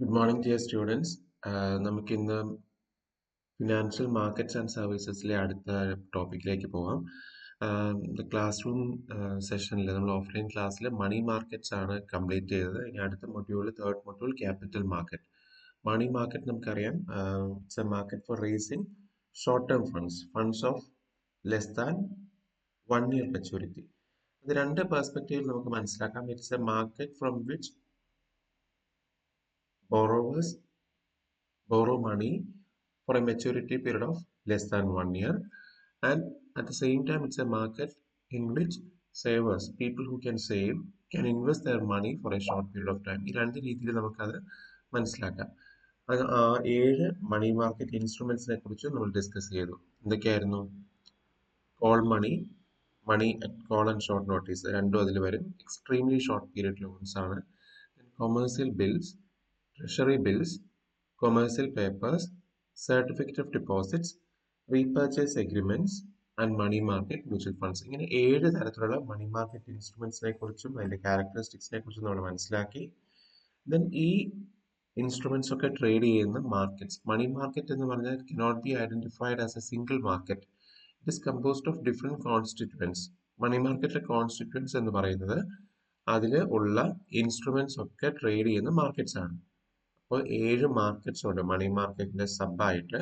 Good morning, dear students. നമുക്ക് ഇന്ന് financial markets and സർവീസസിലെ അടുത്ത ടോപ്പിക്കിലേക്ക് പോകാം. ക്ലാസ് റൂം സെഷനിൽ നമ്മൾ ഓഫ്ലൈൻ ക്ലാസ്സിൽ മണി മാർക്കറ്റ്സ് ആണ് കംപ്ലീറ്റ് ചെയ്തത്. ഇനി അടുത്ത module third module capital market. Money market നമുക്കറിയാം, it's a market for raising short term funds of less than 1 year maturity. ഇത് രണ്ട് പെർസ്പെക്റ്റീവിൽ നമുക്ക് മനസ്സിലാക്കാം. It's a market from which borrowers borrow money for a maturity period of less than 1 year, and at the same time it's a market in which savers, people who can save, can invest their money for a short period of time. ഈ രണ്ട് രീതിയിൽ നമുക്കത് മനസ്സിലാക്കാം. അത് ആ 7 money market ഇൻസ്ട്രുമെന്റ്സിനെ കുറിച്ച് നമ്മൾ discuss ചെയ്തു. എന്തൊക്കെയായിരുന്നു? Call money, money at call and short notice, രണ്ടും അതിൽ വരും. എക്സ്ട്രീംലി ഷോർട്ട് പീരിയഡ് ലോൺസ് ആണ്. Commercial bills, treasury bills, commercial papers, certificate of deposits, repurchase agreements and money market mutual funds. ഇങ്ങനെ 7 തരത്തിലുള്ള മണി മാർക്കറ്റ് ഇൻസ്ട്രുമെന്റ്സിനെ കുറിച്ചും അതിന്റെ ക്യാരക്ടറിസ്റ്റിക്സിനെ കുറിച്ചും നമ്മൾ മനസ്സിലാക്കി. ദെൻ ഈ ഇൻസ്ട്രുമെന്റ്സ് ഒക്കെ ട്രേഡ് ചെയ്യുന്ന മാർക്കറ്റ്സ്, മണി മാർക്കറ്റ് എന്ന് പറഞ്ഞാൽ cannot be identified as a single market. It is composed of different constituents. Money മാർക്കറ്റിലെ കോൺസ്റ്റിറ്റ്യൂവൻസ് എന്ന് പറയുന്നത് അതിൽ ഉള്ള ഇൻസ്ട്രുമെന്റ്സ് ഒക്കെ ട്രേഡ് ചെയ്യുന്ന മാർക്കറ്റ്സ് ആണ്. അപ്പോൾ 7 മാർക്കറ്റ്സ് ഉണ്ട് മണി മാർക്കറ്റിന്റെ സബായിട്ട്.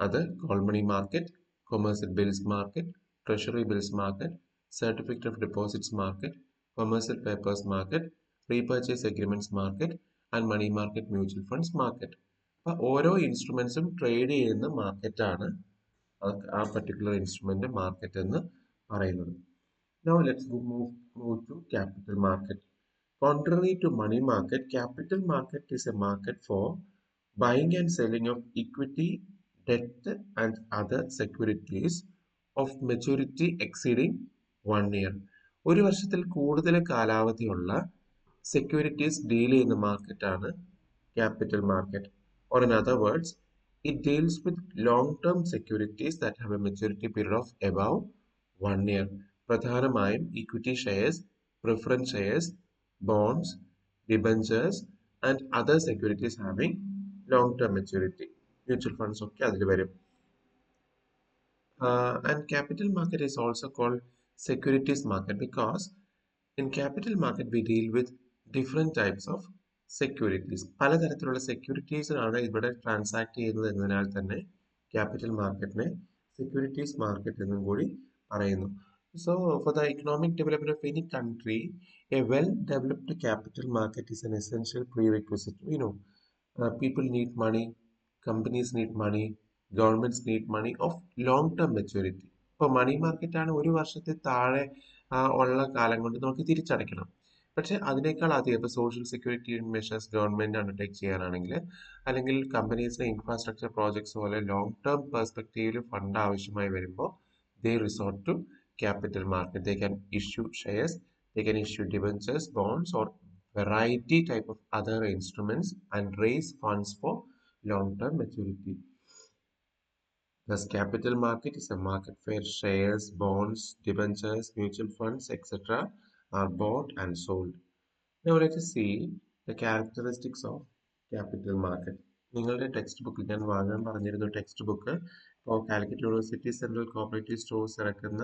അത് call money market, commercial bills market, treasury bills market, certificate of deposits market, commercial papers market, repurchase agreements market and money market mutual funds market. അപ്പൊ ഓരോ ഇൻസ്ട്രുമെന്റ്സും ട്രേഡ് ചെയ്യുന്ന മാർക്കറ്റാണ് ആ പർട്ടിക്കുലർ ഇൻസ്ട്രുമെന്റ് മാർക്കറ്റ് എന്ന് പറയുന്നത്. Now let's move to capital market. Contrary to money market, capital market is a market for buying and selling of equity, debt and other securities of maturity exceeding 1 year. ഒരു വർഷത്തിൽ കൂടുതൽ കാലാവധിയുള്ള securities deal ചെയ്യുന്ന മാർക്കറ്റാണ് capital market. Or in other words, it deals with long-term securities that have a maturity period of above 1 year. പ്രധാനമായും equity shares, preference shares, bonds, debentures and other securities having long-term maturity. Mutual funds ഒക്കെ അതിൽ വരും. And capital market is also called securities market because in capital market we deal with different types of securities. പലതരത്തിലുള്ള സെക്യൂരിറ്റീസിനാണ് ഇവിടെ transact ചെയ്യുന്നത് എന്നതിനാൽ തന്നെ capital മാർക്കറ്റിനെ securities market എന്നും കൂടി പറയുന്നു. So, for the economic development of any country, a well-developed capital market is an essential prerequisite. People need money, companies need money, governments need money of long-term maturity. ഇപ്പോൾ മണി മാർക്കറ്റാണ് ഒരു വർഷത്തിൽ താഴെ ഉള്ള കാലം കൊണ്ട് നമുക്ക് തിരിച്ചടയ്ക്കണം. പക്ഷെ അതിനേക്കാൾ അധികം ഇപ്പോൾ social security measures government undertake ചെയ്യാനാണെങ്കിൽ, അല്ലെങ്കിൽ കമ്പനീസിന്റെ ഇൻഫ്രാസ്ട്രക്ചർ പ്രോജക്ട്സ് പോലെ ലോങ് ടേം പെർസ്പെക്റ്റീവിൽ ഫണ്ട് ആവശ്യമായി വരുമ്പോൾ they resort to capital market. They can issue shares, they can issue debentures, bonds or variety type of other instruments and raise funds for long-term maturity. Thus, capital market is a market where shares, bonds, debentures, mutual funds, etc. are bought and sold. Now, let us see the characteristics of capital market. നിങ്ങളുടെ text ബുക്കിൽ ഞാൻ വാങ്ങാൻ പറഞ്ഞിരുന്നു text book. ഇപ്പോൾ Calicut university central cooperative stores ഇറക്കുന്ന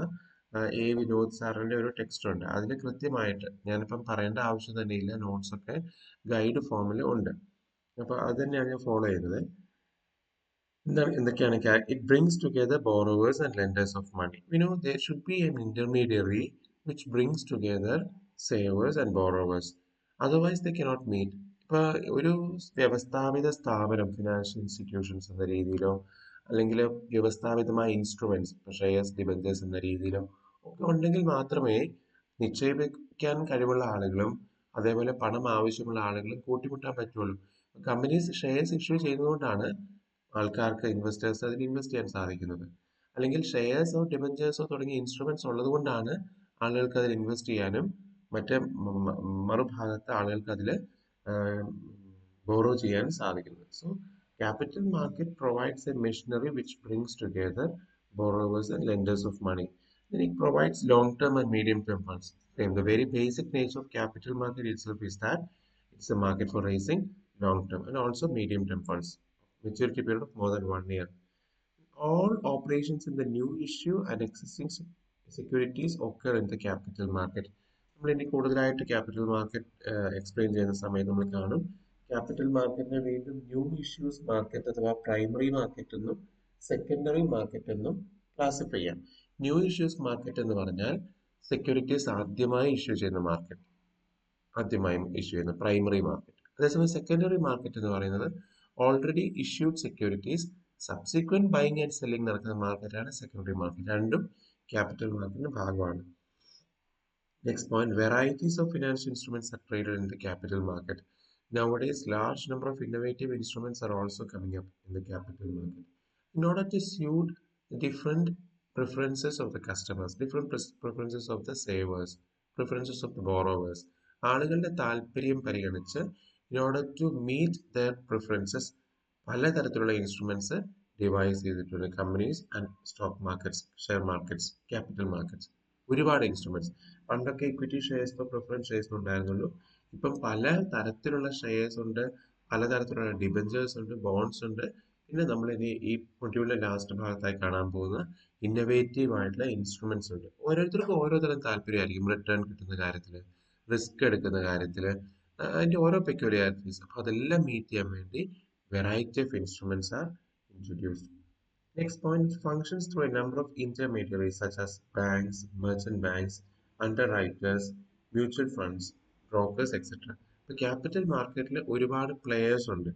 A Vinod സാറിന്റെ ഒരു text ഉണ്ട്. അതിൽ കൃത്യമായിട്ട് ഞാനിപ്പം പറയേണ്ട ആവശ്യം തന്നെയില്ല, നോട്ട്സ് ഒക്കെ ഗൈഡ് ഫോമിൽ ഉണ്ട്. അപ്പൊ അത് തന്നെയാണ് ഞാൻ ഫോളോ ചെയ്യുന്നത്. എന്തൊക്കെയാണ് it brings together borrowers and lenders of money. there should be an intermediary which brings together savers and borrowers. Otherwise they cannot meet. ഇപ്പൊ ഒരു വ്യവസ്ഥാപിത സ്ഥാപനം, ഫിനാൻഷ്യൽ ഇൻസ്റ്റിറ്റ്യൂഷൻസ് എന്ന രീതിയിലോ അല്ലെങ്കിൽ വ്യവസ്ഥാപിതമായ ഇൻസ്ട്രുമെന്റ്സ്, ഷെയർസ്, ഡിബഞ്ചേഴ്സ് എന്ന രീതിയിലോ ഒക്കെ ഉണ്ടെങ്കിൽ മാത്രമേ നിക്ഷേപിക്കാൻ കഴിവുള്ള ആളുകളും അതേപോലെ പണം ആവശ്യമുള്ള ആളുകളും കൂട്ടിമുട്ടാൻ പറ്റുള്ളൂ. കമ്പനീസ് ഷെയർസ് ഇഷ്യൂ ചെയ്യുന്നതുകൊണ്ടാണ് ആൾക്കാർക്ക്, ഇൻവെസ്റ്റേഴ്സ് അതിൽ ഇൻവെസ്റ്റ് ചെയ്യാൻ സാധിക്കുന്നത്. അല്ലെങ്കിൽ ഷെയർസോ ഡിബഞ്ചേഴ്സോ തുടങ്ങിയ ഇൻസ്ട്രുമെന്റ്സ് ഉള്ളത് കൊണ്ടാണ് ആളുകൾക്ക് അതിൽ ഇൻവെസ്റ്റ് ചെയ്യാനും മറ്റേ മറുഭാഗത്ത് ആളുകൾക്ക് അതിൽ ബോറോ ചെയ്യാൻ സാധിക്കുന്നത്. So capital market provides a machinery which brings together borrowers and lenders of money. Then it provides long-term and medium-term funds. And the very basic nature of capital market itself is that it's a market for raising long term, and also medium term funds. Maturity period of more than 1 year. All operations in the new issue and existing securities occur in the capital market. നമ്മൾ ഇനി കൂടുതലായിട്ട് capital market explain ചെയ്യുന്ന സമയത്ത് നമ്മൾ കാണും capital മാർക്കറ്റിനെ വീണ്ടും new issues market അഥവാ പ്രൈമറി മാർക്കറ്റ് എന്നും സെക്കൻഡറി മാർക്കറ്റ് എന്നും ക്ലാസിഫൈ ചെയ്യാം. ന്യൂ ഇഷ്യൂസ് മാർക്കറ്റ് എന്ന് പറഞ്ഞാൽ സെക്യൂരിറ്റീസ് ആദ്യമായും ഇഷ്യൂ ചെയ്യുന്ന പ്രൈമറി മാർക്കറ്റ്. അതേസമയം സെക്കൻഡറി മാർക്കറ്റ് എന്ന് പറയുന്നത് already issued securities subsequent buying and selling നടക്കുന്ന മാർക്കറ്റാണ് സെക്കൻഡറി മാർക്കറ്റ്. രണ്ടും ക്യാപിറ്റൽ മാർക്കറ്റിന്റെ ഭാഗമാണ്. Next point, varieties of financial instruments are traded in the capital market. Nowadays, large number of innovative instruments are also coming up in the capital market. In order to suit the different preferences of the customers, different preferences of the savers, preferences of the borrowers, ആളുകളുടെ താല്പര്യം പരിഗണിച്ച് in order to meet their preferences, പലതരത്തിലുള്ള instruments device ചെയ്തിട്ടുണ്ട്. Companies and stock markets, share markets, capital markets, ഒരുപാട് instruments. പണ്ടൊക്കെ equity ഷെയർസോ preference ഷെയർസോ ഉണ്ടായിരുന്നുള്ളൂ. ഇപ്പം പല തരത്തിലുള്ള ഷെയർസ് ഉണ്ട്, പലതരത്തിലുള്ള ഡിബഞ്ചേഴ്സ് ഉണ്ട്, ബോണ്ട്സ് ഉണ്ട്. പിന്നെ നമ്മൾ ഇനി ഈ മൊഡ്യൂളിന്റെ ലാസ്റ്റ് ഭാഗത്തായി കാണാൻ പോകുന്ന ഇന്നോവേറ്റീവ് ആയിട്ടുള്ള ഇൻസ്ട്രുമെന്റ്സ് ഉണ്ട്. ഓരോരുത്തർക്കും ഓരോ തരം താല്പര്യമായിരിക്കും റിട്ടേൺ കിട്ടുന്ന കാര്യത്തിൽ, റിസ്ക് എടുക്കുന്ന കാര്യത്തിൽ, അതിന്റെ ഓരോ പെക്യുലാരിറ്റീസ്. അപ്പൊ അതെല്ലാം മീറ്റ് ചെയ്യാൻ വേണ്ടി variety of instruments are introduced. Next point, functions through a number of intermediaries such as banks, merchant banks, underwriters, mutual funds, brokers, etc. ഇപ്പോൾ ക്യാപിറ്റൽ മാർക്കറ്റിൽ ഒരുപാട് പ്ലെയേഴ്സ് ഉണ്ട്.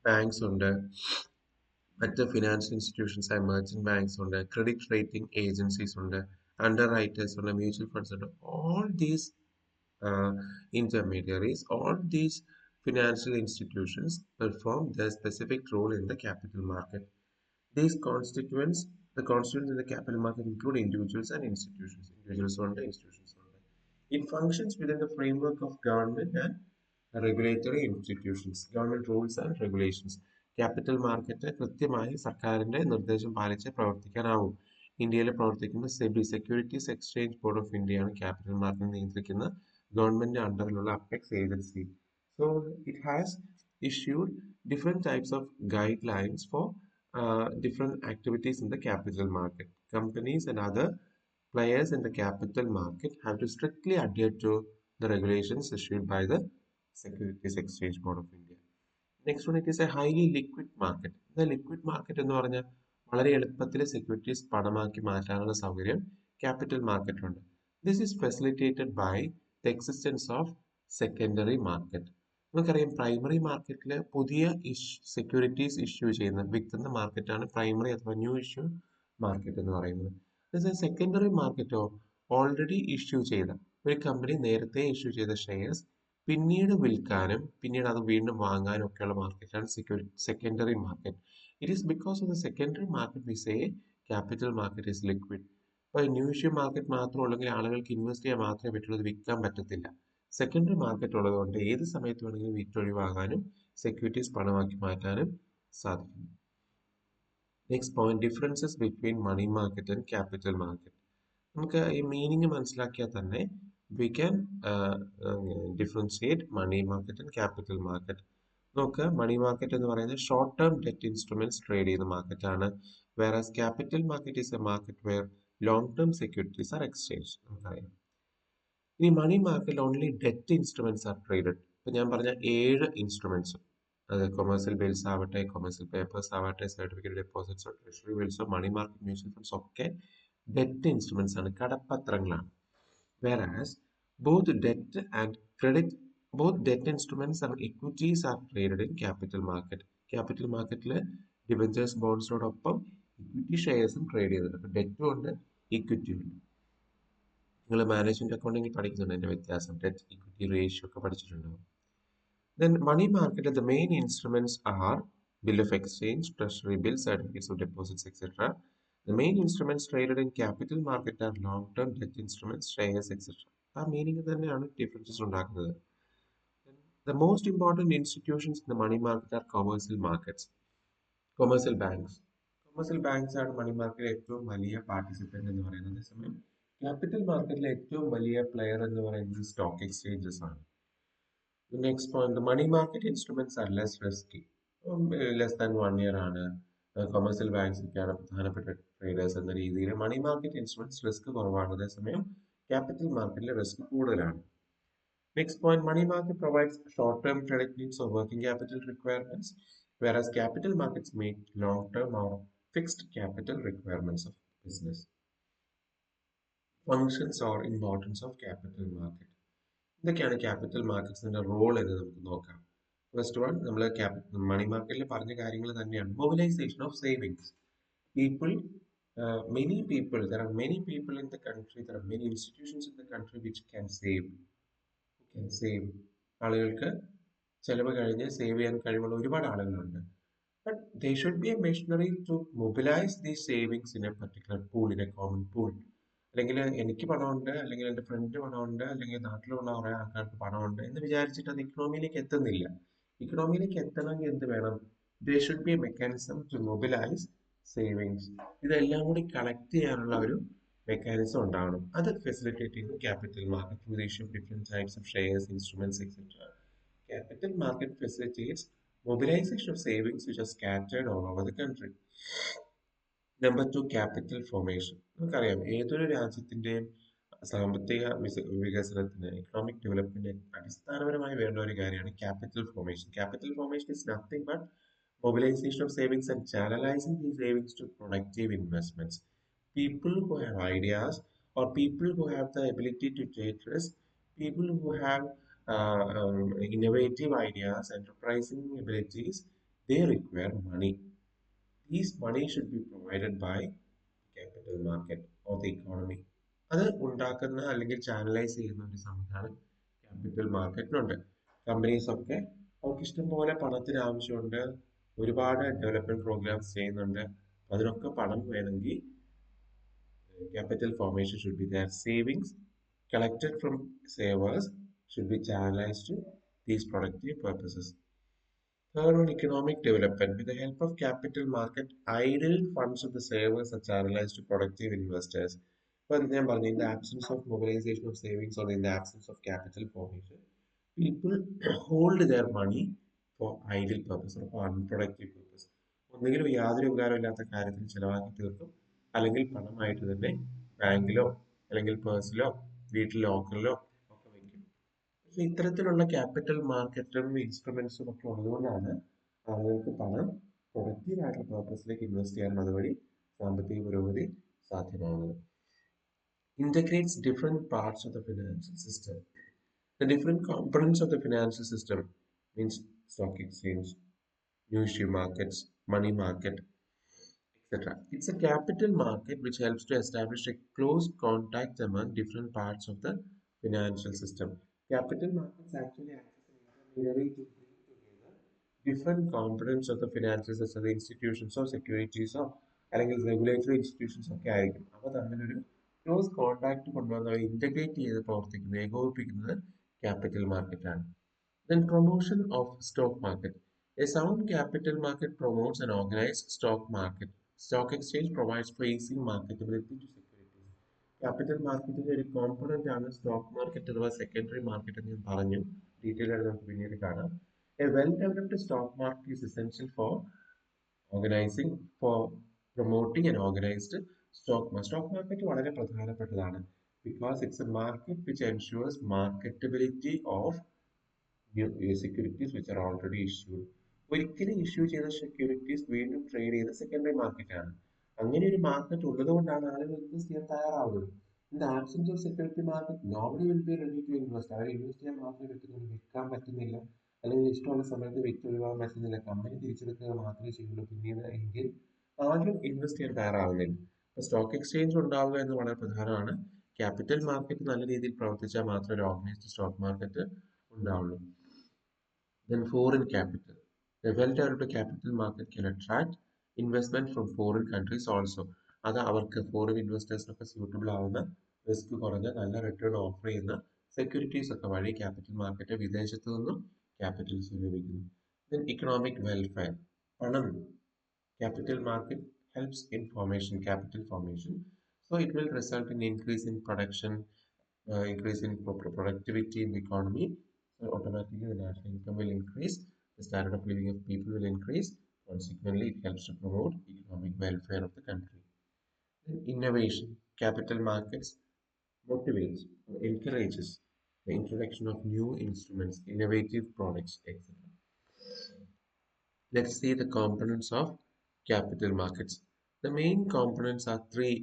ബാങ്ക്സ് ഉണ്ട്, മറ്റ് ഫിനാൻഷ്യൽ ഇൻസ്റ്റിറ്റ്യൂഷൻസ് ആയ മെർച്ചന്റ് ബാങ്ക്സ് ഉണ്ട്, ക്രെഡിറ്റ് റേറ്റിംഗ് ഏജൻസീസ് ഉണ്ട്, under writers ഉണ്ട്, മ്യൂച്വൽ ഫണ്ട്സ് ഉണ്ട്. All these intermediaries, all these financial institutions perform their specific role in the capital market. These constituents, the constituents in the capital market include individuals and institutions. Individuals on the institutions on the. It functions within the framework of government and regulatory institutions. Government rules and regulations. Capital market കൃത്യമായി സർക്കാരിന്റെ നിർദ്ദേശം പാലിച്ച് പ്രവർത്തിക്കാനാവും. ഇന്ത്യയിൽ പ്രവർത്തിക്കുന്ന SEBI, securities exchange board of ഇന്ത്യയാണ് capital market നിയന്ത്രിക്കുന്ന government അണ്ടറിലുള്ള apex agency. So it has issued different types of guidelines for different activities in the capital market. Companies and other players in the capital market have to strictly adhere to the regulations issued by the Securities Exchange Board of India. Next one, it is a highly liquid market. The liquid market എന്ന് പറഞ്ഞാൽ വളരെ എളുപ്പത്തിൽ securities പണമാക്കി മാറ്റാനുള്ള സൗകര്യം capital മാർക്കറ്റിലുണ്ട്. This is facilitated by the existence of secondary market. നമുക്കറിയാം primary മാർക്കറ്റിൽ പുതിയ securities issue ചെയ്യുന്ന വിൽക്കുന്ന മാർക്കറ്റാണ് പ്രൈമറി അഥവാ ന്യൂ ഇഷ്യൂ മാർക്കറ്റ് എന്ന് പറയുന്നത്. സെക്കൻഡറി മാർക്കറ്റോ ഓൾറെഡി ഇഷ്യൂ ചെയ്ത ഒരു കമ്പനി നേരത്തെ ഇഷ്യൂ ചെയ്ത ഷെയർസ് പിന്നീട് വിൽക്കാനും പിന്നീട് അത് വീണ്ടും വാങ്ങാനും ഒക്കെയുള്ള മാർക്കറ്റാണ് secondary market. It is because of the secondary market we say capital market is liquid. ഇപ്പോൾ ന്യൂ ഇഷ്യൂ മാർക്കറ്റ് മാത്രം ഉള്ളെങ്കിൽ ആളുകൾക്ക് ഇൻവെസ്റ്റ് ചെയ്യാൻ മാത്രമേ പറ്റുള്ളൂ, അത് വിൽക്കാൻ പറ്റത്തില്ല. സെക്കൻഡറി മാർക്കറ്റ് ഉള്ളതുകൊണ്ട് ഏത് സമയത്ത് വേണമെങ്കിലും വിറ്റൊഴിവാകാനും സെക്യൂരിറ്റീസ് പണമാക്കി മാറ്റാനും സാധിക്കും. Next point, differences between money market and capital market. നമുക്ക് ഈ മീനിങ് മനസ്സിലാക്കിയാൽ തന്നെ we can differentiate money market and capital market. നോക്കുക, മണി മാർക്കറ്റ് എന്ന് പറയുന്നത് short term debt instruments trade ചെയ്യുന്ന മാർക്കറ്റാണ്. Whereas capital market is a market where long term securities are exchange. നമുക്കറിയാം. ഇനി മണി മാർക്കറ്റിൽ only debt instruments are traded. ഇപ്പൊ ഞാൻ പറഞ്ഞ 7 ഇൻസ്ട്രുമെന്റ്സും, അത് കൊമേഴ്സ്യൽ ബിൽസ് ആവട്ടെ, കൊമേഴ്സ്യൽ പേപ്പേഴ്സ് ആവട്ടെ, സർട്ടിഫിക്കറ്റ് ഡെപ്പോസിറ്റ്സോ ട്രഷറി ബിൽസോ മണി മാർക്കറ്റ് മ്യൂച്വൽ ഫണ്ട്സ് ഒക്കെ ഡെറ്റ് ഇൻസ്ട്രുമെന്റ്സ് ആണ്, കടപ്പത്രങ്ങളാണ്. Whereas both debt and credit, both debt instruments and equities are traded in capital market. Capital മാർക്കറ്റിൽ ഡിബഞ്ചേഴ്സ് ബോൺസിനോടൊപ്പം ഇക്വിറ്റി ഷെയർസും ട്രേഡ് ചെയ്യുന്നുണ്ട്. അപ്പൊ ഡെറ്റും ഉണ്ട്, ഇക്വിറ്റിയും ഉണ്ട്. നിങ്ങൾ മാനേജ്മെന്റ് അക്കൗണ്ടിങ്ങിൽ പഠിക്കുന്നുണ്ട് അതിന്റെ വ്യത്യാസം, ഡെറ്റ് ഇക്വിറ്റി റേഷ്യോ ഒക്കെ പഠിച്ചിട്ടുണ്ടാവും. Then money market, the main instruments are bill of exchange, treasury bills, certificates of deposits, etc. The main instruments traded in capital market are long-term debt instruments, shares, etc. ആ meaning തന്നെയാണ് differences ഉണ്ടാക്കുന്നത്. The most important institutions in the money market are commercial markets, commercial banks. Commercial banks ആണ് മണി മാർക്കറ്റിലെ ഏറ്റവും വലിയ participant എന്ന് പറയുന്നത്. അതേസമയം ക്യാപിറ്റൽ മാർക്കറ്റിലെ ഏറ്റവും വലിയ പ്ലെയർ എന്ന് പറയുന്നത് സ്റ്റോക്ക് എക്സ്ചേഞ്ചസ് ആണ്. The next point, the money market instruments are less risky. Less than 1 year ആണ് കൊമേഴ്സ്യൽ ബാങ്ക്സ് ഒക്കെയാണ് പ്രധാനപ്പെട്ട ട്രേഡേഴ്സ് എന്ന രീതിയിൽ മണി മാർക്കറ്റ് ഇൻസ്ട്രുമെന്റ്സ് റിസ്ക് കുറവാണ്, അതേസമയം ക്യാപിറ്റൽ മാർക്കറ്റിൽ റിസ്ക് കൂടുതലാണ്. Next point, money market provides short-term credit needs or working capital requirements, whereas capital markets meet long-term or fixed capital requirements of business. Functions or importance of capital market. എന്തൊക്കെയാണ് capital മാർക്കറ്റ്സിന്റെ role എന്ന് നമുക്ക് നോക്കാം. First one, നമ്മൾ മണി മാർക്കറ്റിൽ പറഞ്ഞ കാര്യങ്ങൾ തന്നെയാണ്. Mobilisation of savings. People, many people, there are many people in the country, there are many institutions in the country which can save. ആളുകൾക്ക് ചെലവ് കഴിഞ്ഞ് സേവ് ചെയ്യാൻ കഴിവുള്ള ഒരുപാട് ആളുകളുണ്ട്. But they should be a machinery to mobilise these savings in a particular pool, in a common pool. അല്ലെങ്കിൽ എനിക്ക് പണമുണ്ട്, അല്ലെങ്കിൽ എൻ്റെ ഫ്രണ്ട് പണമുണ്ട്, അല്ലെങ്കിൽ നാട്ടിലുള്ള കുറേ ആൾക്കാർക്ക് പണമുണ്ട് എന്ന് വിചാരിച്ചിട്ട് അത് ഇക്കണോമിയിലേക്ക് എത്തുന്നില്ല. ഇക്കണോമിയിലേക്ക് എത്തണമെങ്കിൽ എന്ത് വേണം? They should be a mechanism to mobilise savings. ഇതെല്ലാം കൂടി കളക്ട് ചെയ്യാനുള്ള ഒരു മെക്കാനിസം ഉണ്ടാവണം. അത് ഫെസിലിറ്റേറ്റ് ചെയ്യുന്നു capital market through the issue of different types of shares, instruments etcetera. Capital market facilitates mobilization of savings which are scattered all over the country. Number two, capital formation. നമുക്കറിയാം ഏതൊരു രാജ്യത്തിന്റെയും സാമ്പത്തിക വികസനത്തിന്, economic development അടിസ്ഥാനപരമായി വേണ്ട ഒരു കാര്യമാണ് capital formation. Capital formation is nothing but mobilization of savings and channelizing these savings to productive investments. People who have ideas, or people who have the ability to take risk, people who have innovative ideas, enterprising abilities, they require money. These money should be provided by capital market or the economy. അത് ഉണ്ടാക്കുന്ന അല്ലെങ്കിൽ channelise ചെയ്യുന്ന ഒരു സംവിധാനം capital മാർക്കറ്റിനുണ്ട്. Companies ഒക്കെ അവർക്ക് ഇഷ്ടം പോലെ പണത്തിന് ആവശ്യമുണ്ട്, ഒരുപാട് ഡെവലപ്മെന്റ് പ്രോഗ്രാംസ് ചെയ്യുന്നുണ്ട്. അതിനൊക്കെ പണം വേണമെങ്കിൽ capital formation should be there. Savings collected from savers should be channelized to these productive purposes. Third one, economic development. With the help of capital market, idle funds of the savers are channelized to productive investors. For example, in the absence of mobilization of savings or in the absence of capital formation, people hold their money for idle purpose or for unproductive purpose. ഒന്നുകിലും യാതൊരു ഉപകാരമില്ലാത്ത കാര്യത്തിൽ ചിലവാക്കി തീർക്കും, അല്ലെങ്കിൽ പണമായിട്ട് തന്നെ ബാങ്കിലോ അല്ലെങ്കിൽ പേഴ്സിലോ വീട്ടിൽ ലോക്കറിലോ ഒക്കെ വയ്ക്കും. പക്ഷെ ഇത്തരത്തിലുള്ള ക്യാപിറ്റൽ മാർക്കറ്റും ഇൻസ്ട്രുമെന്റ്സും ഒക്കെ ഉള്ളതുകൊണ്ടാണ് ആളുകൾക്ക് പണം പ്രൊഡക്റ്റീവ് ആയിട്ടുള്ള പർപ്പസിലേക്ക് ഇൻവെസ്റ്റ് ചെയ്യാനും അതുവഴി സാമ്പത്തിക പുരോഗതി സാധ്യമാകുന്നത്. Integrates different parts of the financial system. The different components of the financial system means stock exchange, new issue markets, money market, etc. It's a capital market which helps to establish a close contact among different parts of the financial system. Capital markets actually act as an intermediary to bring together different components of the financial system, the institutions or securities or അല്ലെങ്കിൽ regulatory institutions ഒക്കെ ആയിരിക്കും. അപ്പോൾ തമ്മിലൊരു close contact കൊണ്ടുവന്ന് integrate ചെയ്ത് പ്രവർത്തിക്കുന്നത്, ഏകോപിപ്പിക്കുന്നത് capital മാർക്കറ്റാണ്. Then promotion of stock market. A sound capital market promotes an organized stock market. Stock exchange provides for easy marketability to securities. Capital മാർക്കറ്റിന്റെ ഒരു കോമ്പണന്റ് ആണ് സ്റ്റോക്ക് മാർക്കറ്റ് അഥവാ സെക്കൻഡറി മാർക്കറ്റ് എന്ന് ഞാൻ പറഞ്ഞു. ഡീറ്റെയിൽ ആയിട്ട് നമുക്ക് പിന്നീട് കാണാം. A well-developed stock market is essential for organizing, for promoting an organized stock market. Stock market വളരെ പ്രധാനപ്പെട്ടതാണ് because it's a market which ensures marketability of securities which are already issued. ഒരിക്കലും ഇഷ്യൂ ചെയ്ത securities വീണ്ടും trade ചെയ്ത secondary മാർക്കറ്റാണ്. അങ്ങനെ ഒരു market ഉള്ളത് കൊണ്ടാണ് ആളുകൾ ഇൻവെസ്റ്റ് ചെയ്യാൻ തയ്യാറാവുന്നത്. In the absence of security market nobody will be ready to invest. അവർ ഇൻവെസ്റ്റ് ചെയ്യാൻ മാത്രമേ പറ്റുന്നുള്ളൂ, വിൽക്കാൻ പറ്റുന്നില്ല, അല്ലെങ്കിൽ ഇഷ്ടമുള്ള സമയത്ത് വിറ്റ് ഒഴിവാക്കാൻ പറ്റുന്നില്ല, കമ്പനി തിരിച്ചെടുക്കുക മാത്രമേ ചെയ്യുള്ളൂ പിന്നീട് എങ്കിൽ ആരും ഇൻവെസ്റ്റ് ചെയ്യാൻ തയ്യാറാവുന്നില്ല. അപ്പോൾ സ്റ്റോക്ക് എക്സ്ചേഞ്ച് ഉണ്ടാവുക എന്ന് വളരെ പ്രധാനമാണ്. ക്യാപിറ്റൽ മാർക്കറ്റ് നല്ല രീതിയിൽ പ്രവർത്തിച്ചാൽ മാത്രമേ ഒരു ഓർഗനൈസ്ഡ് സ്റ്റോക്ക് മാർക്കറ്റ് ഉണ്ടാവുള്ളൂ. Then foreign capital. A well-developed capital market can attract investment from foreign countries also. അത് അവർക്ക് ഫോറിൻ ഇൻവെസ്റ്റേഴ്സിനൊക്കെ സ്യൂട്ടബിൾ ആവുന്ന റിസ്ക് കുറഞ്ഞ നല്ല റിട്ടേൺ ഓഫർ ചെയ്യുന്ന സെക്യൂരിറ്റീസ് ഒക്കെ വഴി ക്യാപിറ്റൽ മാർക്കറ്റ് വിദേശത്തു നിന്നും ക്യാപിറ്റൽ സ്വരൂപിക്കുന്നു. Then economic welfare. പണം, capital market helps in formation, capital formation. So it will result in increase in production, increase in productivity in the economy. So So automatically the national income will increase, the standard of living of people will increase. Consequently, it helps to promote economic welfare of the country. Then innovation, capital markets motivates or encourages the introduction of new instruments, innovative products, etc. Let's see the components of capital markets. The main components are three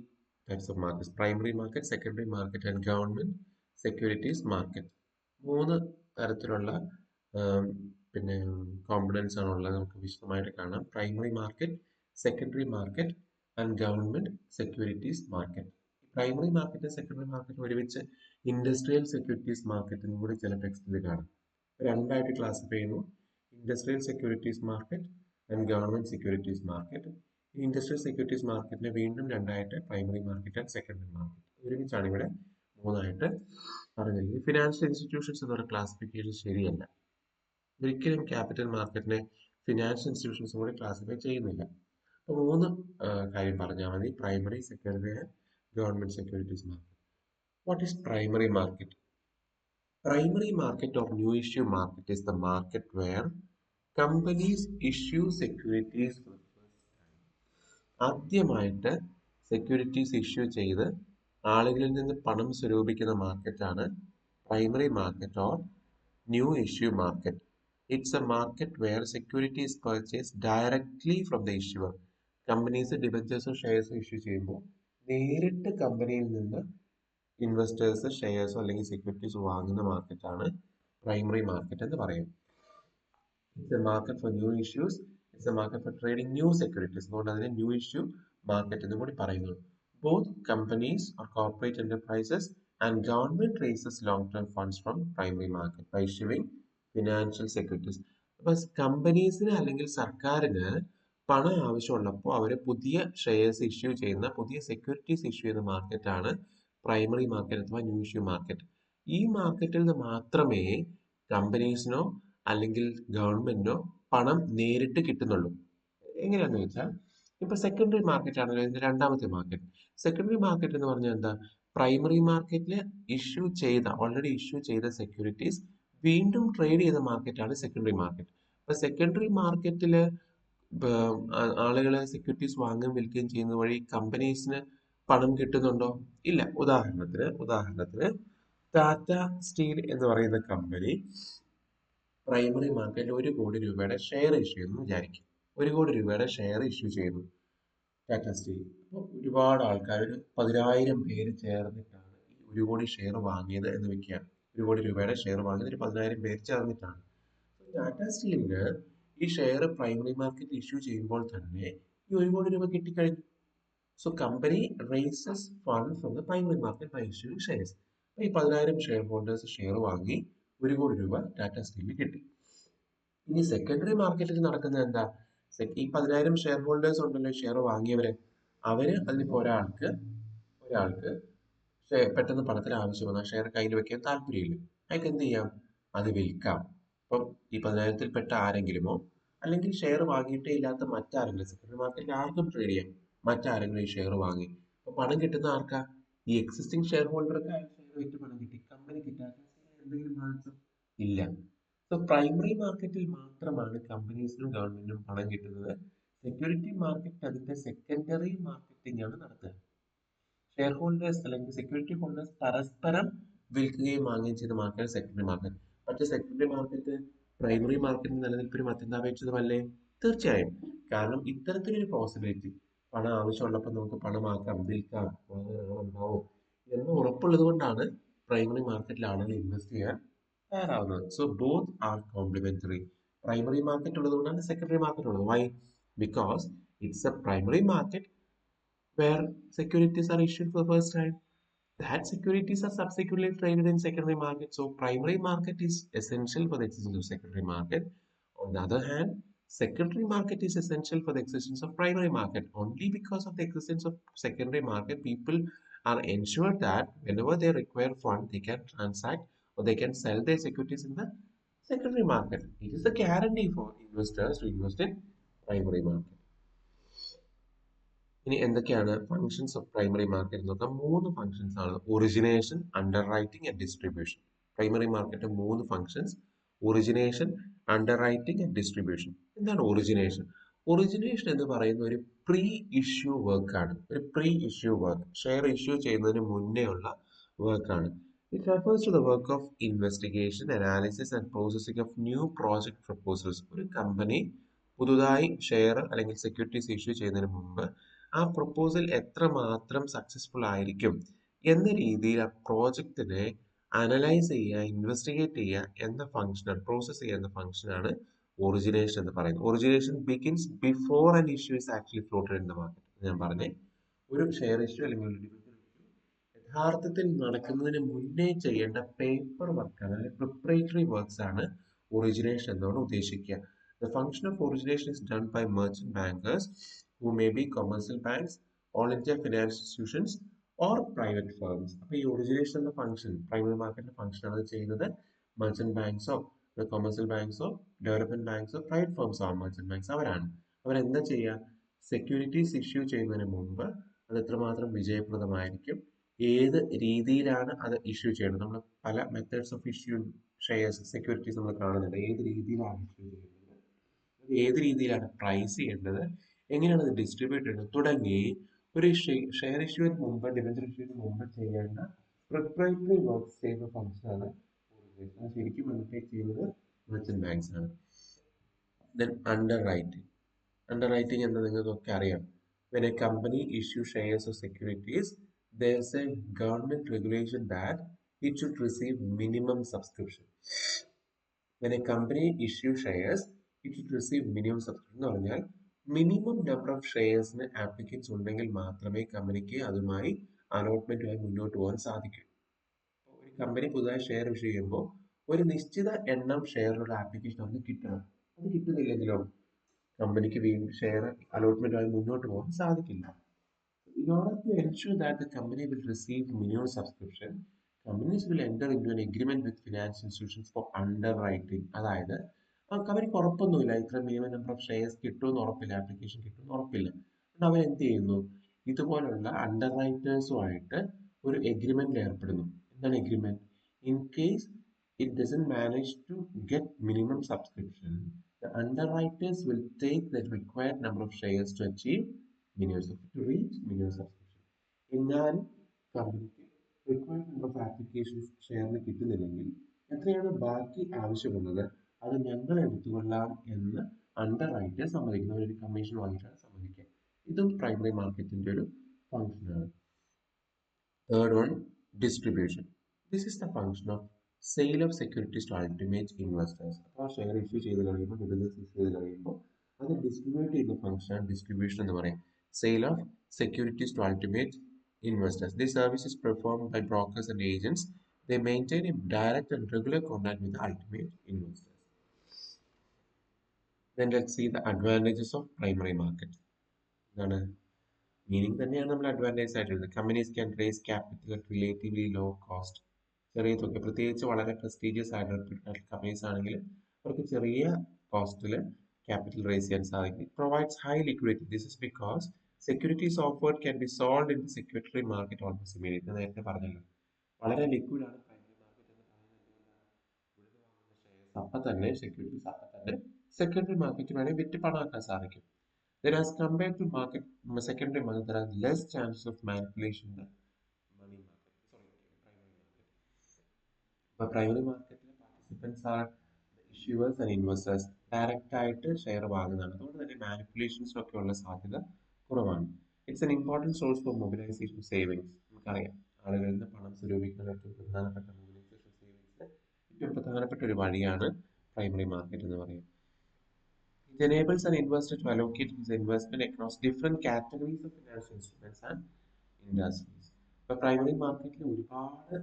types of markets: primary market, secondary market, and government securities market. മൂന്ന് തരത്തിലുള്ള ആം, പിന്നെ components ആണുള്ളത്. നമുക്ക് വിശദമായിട്ട് കാണാം. Primary market, secondary market and government securities market. Primary market secondary market ഒരുമിച്ച് industrial securities market എന്നും കൂടി ചില ടെക്സ്റ്റിൽ കാണാം. രണ്ടായിട്ട് ക്ലാസിഫൈ ചെയ്യുന്നു: industrial securities market and government securities market. ഈ ഇൻഡസ്ട്രിയൽ സെക്യൂരിറ്റീസ് മാർക്കറ്റിനെ വീണ്ടും രണ്ടായിട്ട് primary market and secondary market ഒരുമിച്ചാണ് ഇവിടെ മൂന്നായിട്ട് പറഞ്ഞിരിക്കുന്നത്. ഫിനാൻഷ്യൽ ഇൻസ്റ്റിറ്റ്യൂഷൻസ് എന്ന് പറയുന്ന ക്ലാസിഫിക്കേഷൻ ശരിയല്ല. ഒരിക്കലും ക്യാപിറ്റൽ മാർക്കറ്റിനെ ഫിനാൻഷ്യൽ ഇൻസ്റ്റിറ്റ്യൂഷൻസ് കൂടി ക്ലാസിഫൈ ചെയ്യുന്നില്ല. അപ്പോൾ മൂന്ന് കാര്യം പറഞ്ഞാൽ മതി: primary, secondary and government securities market. What is primary market? Primary market or new issue market is the market where companies issue securities for the first time. ആദ്യമായിട്ട് securities issue ചെയ്ത് ആളുകളിൽ നിന്ന് പണം സ്വരൂപിക്കുന്ന മാർക്കറ്റാണ് primary market or new issue market. It's a market where security is purchase directly from the issuer. Companies ഡിബഞ്ചേഴ്സോ ഷെയർസോ issue ചെയ്യുമ്പോൾ നേരിട്ട് കമ്പനിയിൽ നിന്ന് ഇൻവെസ്റ്റേഴ്സ് ഷെയർസോ അല്ലെങ്കിൽ സെക്യൂരിറ്റീസ് വാങ്ങുന്ന മാർക്കറ്റാണ് പ്രൈമറി മാർക്കറ്റ് എന്ന് പറയും. It's a market for new issues, it's a market for trading new securities. അതുകൊണ്ട് അതിനെ ന്യൂ ഇഷ്യൂ മാർക്കറ്റ് എന്നും കൂടി പറയുന്നു. Both companies or corporate enterprises and government raises long term funds from primary market by issuing financial securities. അപ്പൊ കമ്പനീസിന് അല്ലെങ്കിൽ സർക്കാരിന് പണം ആവശ്യമുള്ളപ്പോൾ അവർ പുതിയ ഷെയർസ് ഇഷ്യൂ ചെയ്യുന്ന, പുതിയ സെക്യൂരിറ്റീസ് ഇഷ്യൂ ചെയ്യുന്ന മാർക്കറ്റാണ് പ്രൈമറി മാർക്കറ്റ് അഥവാ ന്യൂ ഇഷ്യൂ മാർക്കറ്റ്. ഈ മാർക്കറ്റിൽ നിന്ന് മാത്രമേ കമ്പനീസിനോ അല്ലെങ്കിൽ ഗവൺമെന്റിനോ പണം നേരിട്ട് കിട്ടുന്നുള്ളൂ. എങ്ങനെയാന്ന് വെച്ചാൽ, ഇപ്പൊ സെക്കൻഡറി മാർക്കറ്റ് ആണല്ലോ ഇതിന്റെ രണ്ടാമത്തെ മാർക്കറ്റ്. സെക്കൻഡറി മാർക്കറ്റ് എന്ന് പറഞ്ഞാൽ എന്താ? പ്രൈമറി മാർക്കറ്റിൽ ഓൾറെഡി ഇഷ്യൂ ചെയ്ത സെക്യൂരിറ്റീസ് വീണ്ടും ട്രേഡ് ചെയ്ത മാർക്കറ്റാണ് സെക്കൻഡറി മാർക്കറ്റ്. അപ്പൊ സെക്കൻഡറി മാർക്കറ്റില് ആളുകളെ സെക്യൂരിറ്റീസ് വാങ്ങുകയും വിൽക്കുകയും ചെയ്യുന്നത് വഴി കമ്പനീസിന് പണം കിട്ടുന്നുണ്ടോ? ഇല്ല. ഉദാഹരണത്തിന് ടാറ്റ സ്റ്റീൽ എന്ന് പറയുന്ന കമ്പനി പ്രൈമറി മാർക്കറ്റിൽ 1 കോടി രൂപയുടെ ഷെയർ ഇഷ്യൂ ചെയ്യുന്നു വിചാരിക്കും. 1 കോടി രൂപയുടെ ഷെയർ ഇഷ്യൂ ചെയ്യുന്നു ടാറ്റ സ്റ്റീൽ. അപ്പോൾ ഒരുപാട് ആൾക്കാർ, ഒരു 10,000 പേര് ചേർന്നിട്ടാണ് ഈ 1 കോടി ഷെയർ വാങ്ങിയത് എന്ന് വെക്കുകയാണ്. 1 കോടി രൂപയുടെ ഷെയർ വാങ്ങിയത് ഒരു 10,000 പേര് ചേർന്നിട്ടാണ്. ടാറ്റ സ്റ്റീലിന് ഈ ഷെയർ പ്രൈമറി മാർക്കറ്റ് ഇഷ്യൂ ചെയ്യുമ്പോൾ തന്നെ ഈ 1 കോടി രൂപ കിട്ടിക്കഴിഞ്ഞു. So company raises funds from the primary market by issuing shares. ഈ 10,000 ഷെയർ ഹോൾഡേഴ്സ് ഷെയർ വാങ്ങി 1 കോടി രൂപ ടാറ്റ സ്റ്റീലിന് കിട്ടി. ഇനി സെക്കൻഡറി മാർക്കറ്റിൽ നടക്കുന്നത് എന്താ? ഈ 10,000 ഷെയർ ഹോൾഡേഴ്സ് ഉണ്ടല്ലോ, ഷെയർ വാങ്ങിയവര്, അതിലിപ്പോ ഒരാൾക്ക് പെട്ടെന്ന് പണത്തിന് ആവശ്യം വന്നാൽ ഷെയർ കയ്യിൽ വെക്കാൻ താല്പര്യമില്ല. അയാൾക്ക് എന്ത് ചെയ്യാം? അത് വിൽക്കാം. ഇപ്പം ഈ 10,000-ൽ പെട്ട ആരെങ്കിലുമോ അല്ലെങ്കിൽ ഷെയർ വാങ്ങിയിട്ടേ ഇല്ലാത്ത മറ്റാരെങ്കിലും, സെക്കൻഡറി മാർക്കറ്റിൽ ആർക്കും ട്രേഡ് ചെയ്യാം, മറ്റാരെങ്കിലും ഈ ഷെയർ വാങ്ങി. അപ്പൊ പണം കിട്ടുന്ന ആർക്കാ? ഈ എക്സിസ്റ്റിംഗ് ഷെയർ ഹോൾഡർക്ക് ഷെയർ വിറ്റ് പണം കിട്ടി. കമ്പനിക്ക് എന്തെങ്കിലും ബാധിച്ചോ? ഇല്ല. സോ പ്രൈമറി മാർക്കറ്റിൽ മാത്രമാണ് കമ്പനീസിനും ഗവൺമെന്റിനും പണം കിട്ടുന്നത്. സെക്യൂരിറ്റി മാർക്കറ്റ് അതിന്റെ സെക്കൻഡറി മാർക്കറ്റിംഗ് ആണ് നടത്തുക. ഷെയർ ഹോൾഡേഴ്സ് അല്ലെങ്കിൽ സെക്യൂരിറ്റി ഹോൾഡേഴ്സ് പരസ്പരം വിൽക്കുകയും വാങ്ങുകയും ചെയ്ത മാർക്കറ്റ് സെക്കൻഡറി മാർക്കറ്റ്. പക്ഷേ സെക്കൻഡറി മാർക്കറ്റ് പ്രൈമറി മാർക്കറ്റിന് നിലനിൽപ്പിന് അത്യന്താപേക്ഷിതമല്ലേ? തീർച്ചയായും. കാരണം ഇത്തരത്തിലൊരു പോസിബിലിറ്റി, പണം ആവശ്യമുള്ളപ്പോൾ നമുക്ക് പണമാക്കാം, വിൽക്കാം, ഉണ്ടാവും എന്ന് ഉറപ്പുള്ളത് കൊണ്ടാണ് പ്രൈമറി മാർക്കറ്റിൽ ആളുകൾ ഇൻവെസ്റ്റ് ചെയ്യാൻ തയ്യാറാവുന്നത്. So both are complementary. Primary market ഉള്ളത് കൊണ്ടാണ് സെക്കൻഡറി മാർക്കറ്റ് ഉള്ളത്. Why? Because it's a primary market where securities are issued for the first time. That securities are subsequently traded in secondary market. So primary market is essential for the existence of secondary market. On the other hand, secondary market is essential for the existence of primary market. Only because of the existence of secondary market, people are ensured that whenever they require fund, they can transact or they can sell their securities in the secondary market. It is the guarantee for investors to invest in primary market. ഇനി എന്തൊക്കെയാണ് functions of primary market എന്ന് നോക്കാം. 3 functions ആണ്: origination, underwriting and distribution. Primary market 3 functions: origination, underwriting and distribution. എന്താണ് origination? Origination എന്ന് പറയുന്ന ഒരു pre issue വർക്കാണ്. ഒരു pre issue work, share issue ചെയ്യുന്നതിന് മുന്നേ ഉള്ള വർക്കാണ്. It refers to the work of investigation, analysis and processing of new project proposals. ഒരു കമ്പനി പുതുതായി ഷെയർ അല്ലെങ്കിൽ സെക്യൂരിറ്റീസ് ഇഷ്യൂ ചെയ്യുന്നതിന് മുമ്പ് ആ പ്രപ്പോസൽ എത്രമാത്രം സക്സസ്ഫുൾ ആയിരിക്കും എന്ന രീതിയിൽ ആ പ്രോജക്റ്റിനെ അനലൈസ് ചെയ്യുക, ഇൻവെസ്റ്റിഗേറ്റ് ചെയ്യുക എന്ന ഫംഗ്ഷനാണ്, പ്രോസസ് ചെയ്യുന്ന ഫംഗ്ഷനാണ് ഒറിജിനേഷൻ എന്ന് പറയുന്നത്. Origination begins before an issue is actually floated in the market. ഞാൻ പറഞ്ഞേ, ഒരു ഷെയർ ഇഷ്യൂ അല്ലെങ്കിൽ ഒരു ഡിബഞ്ചർ ഇഷ്യൂ യഥാർത്ഥത്തിൽ നടക്കുന്നതിന് മുന്നേ ചെയ്യേണ്ട പേപ്പർ വർക്കാണ്, അല്ലെങ്കിൽ പ്രിപ്പറേറ്ററി വർക്ക്സ് ആണ് ഒറിജിനേഷൻ എന്നോട് ഉദ്ദേശിക്കുക. The function of origination is done by merchant bankers who may be commercial banks, all India financial institutions or private firms. അപ്പോൾ ഈ ഒറിജിനേഷൻ എന്ന ഫംഗ്ഷൻ, പ്രൈമറി മാർക്കറ്റിന്റെ ഫംഗ്ഷൻ ആണ് ചെയ്യുന്നത് മെർച്ചന്റ് ബാങ്ക്സോ, കൊമേഴ്സ്യൽ ബാങ്ക്സോ, ഡെവലപ്മെന്റ് ബാങ്ക്സോ, പ്രൈവറ്റ് ഫേംസോ ആണ് merchant banks. അവരാണ്. അവരെന്താ ചെയ്യുക? സെക്യൂരിറ്റീസ് ഇഷ്യൂ ചെയ്യുന്നതിന് മുമ്പ് അത് എത്രമാത്രം വിജയപ്രദമായിരിക്കും, ഏത് രീതിയിലാണ് അത് ഇഷ്യൂ ചെയ്യുന്നത്. നമ്മൾ പല methods of issue shares, securities നമ്മൾ കാണുന്നുണ്ട്. ഏത് രീതിയിലാണ് ഇഷ്യൂ ചെയ്യുന്നത്, ഏത് രീതിയിലാണ് പ്രൈസ് ചെയ്യേണ്ടത്, എങ്ങനെയാണ് അത് ഡിസ്ട്രിബ്യൂട്ട് ചെയ്യുന്നത് തുടങ്ങി ഒരു ഷെയർ ഇഷ്യൂവിന് മുമ്പ്, ഡിബഞ്ചർ ഇഷ്യൂവിന് മുമ്പ് ചെയ്യേണ്ട പ്രിപ്പറേറ്ററി വർക്ക്സ് ചെയ്യുന്ന ഫംഗ്ഷനാണ് ശരിക്കും അണ്ടർടേക്ക് ചെയ്യുന്നത് മെർച്ചന്റ് ബാങ്ക്സ് ആണ്. Then under writing. Under writing എന്ന് നിങ്ങൾക്കൊക്കെ അറിയാം. When a company issues shares or securities, there's a government regulation that it should receive minimum subscription. When a company issues shares, it should receive minimum subscription എന്ന് പറഞ്ഞാൽ minimum number of ഷെയർസിന് applicants ഉണ്ടെങ്കിൽ മാത്രമേ കമ്പനിക്ക് അതുമായി അലോട്ട്മെന്റുമായി മുന്നോട്ട് പോകാൻ സാധിക്കൂ. ഒരു കമ്പനി പുതുതായി ഷെയർ ഇഷ്യൂ ചെയ്യുമ്പോൾ ഒരു നിശ്ചിത എണ്ണം ഷെയറിനുള്ള ആപ്ലിക്കേഷൻ അവർക്ക് കിട്ടണം. അത് കിട്ടുന്നില്ലെങ്കിലോ കമ്പനിക്ക് വീണ്ടും ഷെയർ അലോട്ട്മെന്റുമായി മുന്നോട്ട് പോകാൻ സാധിക്കില്ല. In order to ensure that the company will receive minimum subscription, companies will enter into an agreement with financial institutions for underwriting. അതായത് കമ്പനിക്ക് ഉറപ്പൊന്നുമില്ല, ഇത്ര മിനിമം നമ്പർ ഓഫ് ഷെയർസ് കിട്ടുമെന്ന് ഉറപ്പില്ല, ആപ്ലിക്കേഷൻ കിട്ടുമെന്ന് ഉറപ്പില്ല. അതുകൊണ്ട് അവരെന്ത് ചെയ്യുന്നു? ഇതുപോലുള്ള അണ്ടർ റൈറ്റേഴ്സുമായിട്ട് ഒരു എഗ്രിമെന്റിൽ ഏർപ്പെടുന്നു. എന്താണ് agreement? In case it doesn't manage to get minimum subscription, the underwriters will take the required number of shares to achieve to reach minimum subscription. എന്നാൽ കമ്പനിക്ക് റിക്വയർഡ് നമ്പർ ഓഫ് ആപ്ലിക്കേഷൻസ് ഷെയറിന് കിട്ടുന്നില്ലെങ്കിൽ എത്രയാണ് ബാക്കി ആവശ്യമുള്ളത് അത് ഞങ്ങൾ എടുത്തുകൊള്ളാം എന്ന് അണ്ടർ റൈറ്റർ സമ്മതിക്കുന്ന ഒരു കമ്മീഷൻ വാങ്ങിയിട്ടാണ് സമ്മതിക്കുക. ഇതും പ്രൈമറി മാർക്കറ്റിന്റെ ഒരു ഫംഗ്ഷനാണ്. Third one, distribution. This is the function of sale of securities to ultimate investors. അപ്പോൾ ഷെയർ ഇഷ്യൂ ചെയ്ത് കഴിയുമ്പോൾ, ഡിബഞ്ചേഴ്സ് ഇഷ്യൂ ചെയ്ത് കഴിയുമ്പോൾ അത് ഡിസ്ട്രിബ്യൂട്ട് ചെയ്യുന്ന ഫംഗ്ഷനാണ് ഡിസ്ട്രിബ്യൂഷൻ എന്ന് പറയും. Sale of securities to ultimate investors. This service is performed by brokers and agents. They maintain a direct and regular contact with the ultimate investors. Then let's see the advantages of primary market. Meaning തന്നെയാണ് നമ്മൾ advantage ആയിട്ടുള്ളത്. Companies can raise capital at relatively low cost. ചെറിയ തുക, പ്രത്യേകിച്ച് വളരെ prestigious ആയിട്ടുള്ള companies ആണെങ്കിൽ അവർക്ക് ചെറിയ കോസ്റ്റിൽ ക്യാപിറ്റൽ റേസ് ചെയ്യാൻ സാധിക്കും. It provides high liquidity. This is because securities offered can be sold in the security market almost immediately. നേരത്തെ പറഞ്ഞല്ലോ, വളരെ ലിക്വിഡ് ആണ് പ്രൈമറി മാർക്കറ്റ് എന്ന് പറയുന്നത്. അപ്പം തന്നെ സെക്യൂരിറ്റീസ് അപ്പം തന്നെ സെക്യൂരിറ്ററി മാർക്കറ്റ് വേണമെങ്കിൽ വിറ്റ് പണമാക്കാൻ സാധിക്കും. Then as compared to secondary market, there are less chances of manipulation in the money market. Primary market. But primary market participants are the issuers and investors. Direct ആയിട്ട് ഷെയർ വാങ്ങുന്നതാണ്. അതുകൊണ്ട് തന്നെ manipulations ഒക്കെ ഉള്ള സാധ്യത കുറവാണ്. It's an important source for mobilisation savings. നമുക്കറിയാം, ആളുകളിൽ നിന്ന് പണം സ്വരൂപിക്കുന്ന ഏറ്റവും പ്രധാനപ്പെട്ട മൊബിലൈസേഷൻ സേവിങ്സിന് ഏറ്റവും പ്രധാനപ്പെട്ട ഒരു വഴിയാണ് പ്രൈമറി മാർക്കറ്റ് എന്ന് പറയുന്നത്. It enables an investor to allocate his investment across different categories of financial instruments and industries. ഇപ്പോൾ പ്രൈമറി മാർക്കറ്റിൽ ഒരുപാട്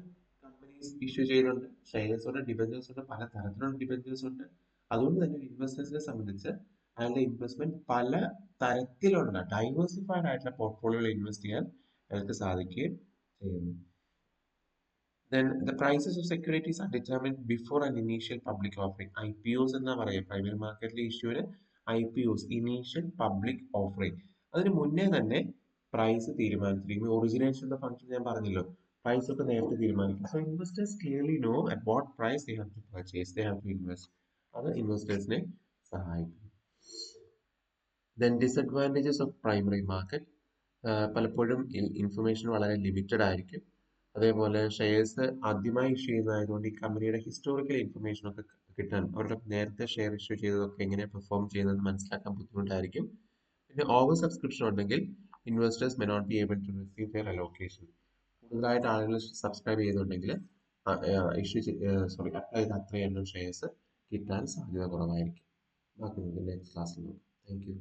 കമ്പനീസ് ഇഷ്യൂ ചെയ്യുന്നുണ്ട്, ഷെയർസ് ഉണ്ട്, ഡിബഞ്ചേഴ്സ് ഉണ്ട്, പല തരത്തിലുള്ള ഡിബഞ്ചേഴ്സ് ഉണ്ട്. അതുകൊണ്ട് തന്നെ ഇൻവെസ്റ്റേഴ്സിനെ സംബന്ധിച്ച് അയാളുടെ ഇൻവെസ്റ്റ്മെന്റ് പല തരത്തിലുള്ള ഡൈവേഴ്സിഫൈഡ് ആയിട്ടുള്ള പോർട്ട്ഫോളിയോയിൽ ഇൻവെസ്റ്റ് ചെയ്യാൻ അയാൾക്ക് സാധിക്കുകയും ചെയ്യുന്നു. Then the prices of securities are determined before an initial public offering. IPOs എന്നാ പറയാം. പ്രൈമറി മാർക്കറ്റിലെ ഇഷ്യൂവിന് IPOs, ഇനീഷ്യൽ പബ്ലിക് ഓഫറിംഗ്. അതിന് മുന്നേ തന്നെ പ്രൈസ് തീരുമാനിച്ചിരിക്കും. ഒറിജിനേഷൻ എന്ന ഫംഗ്ഷൻ ഞാൻ പറഞ്ഞല്ലോ, പ്രൈസ് ഒക്കെ നേരത്തെ തീരുമാനിക്കും. So investors clearly know at what price they have to purchase, they have to invest. അത് ഇൻവെസ്റ്റേഴ്സിനെ സഹായിക്കും. Then disadvantages of primary market. പലപ്പോഴും ഇൻഫർമേഷൻ വളരെ ലിമിറ്റഡ് ആയിരിക്കും. അതേപോലെ ഷെയർസ് ആദ്യമായി ഇഷ്യൂ ചെയ്യുന്നതായതുകൊണ്ട് ഈ കമ്പനിയുടെ ഹിസ്റ്റോറിക്കൽ ഇൻഫർമേഷൻ ഒക്കെ കിട്ടാൻ, അവരുടെ നേരത്തെ ഷെയർ ഇഷ്യൂ ചെയ്തതൊക്കെ എങ്ങനെ പെർഫോം ചെയ്യുന്നത് മനസ്സിലാക്കാൻ ബുദ്ധിമുട്ടായിരിക്കും. പിന്നെ ഓവർ സബ്സ്ക്രിപ്ഷൻ ഉണ്ടെങ്കിൽ investors may not be able to receive their allocation. കൂടുതലായിട്ട് ആളുകൾ സബ്സ്ക്രൈബ് ചെയ്തിട്ടുണ്ടെങ്കിൽ അപ്ലൈ ചെയ്ത അത്രയും എണ്ണം ഷെയർസ് കിട്ടാൻ സാധ്യത കുറവായിരിക്കും. ബാക്കി നമുക്ക് നെക്സ്റ്റ് ക്ലാസ്സിൽ നോക്കാം. Thank you.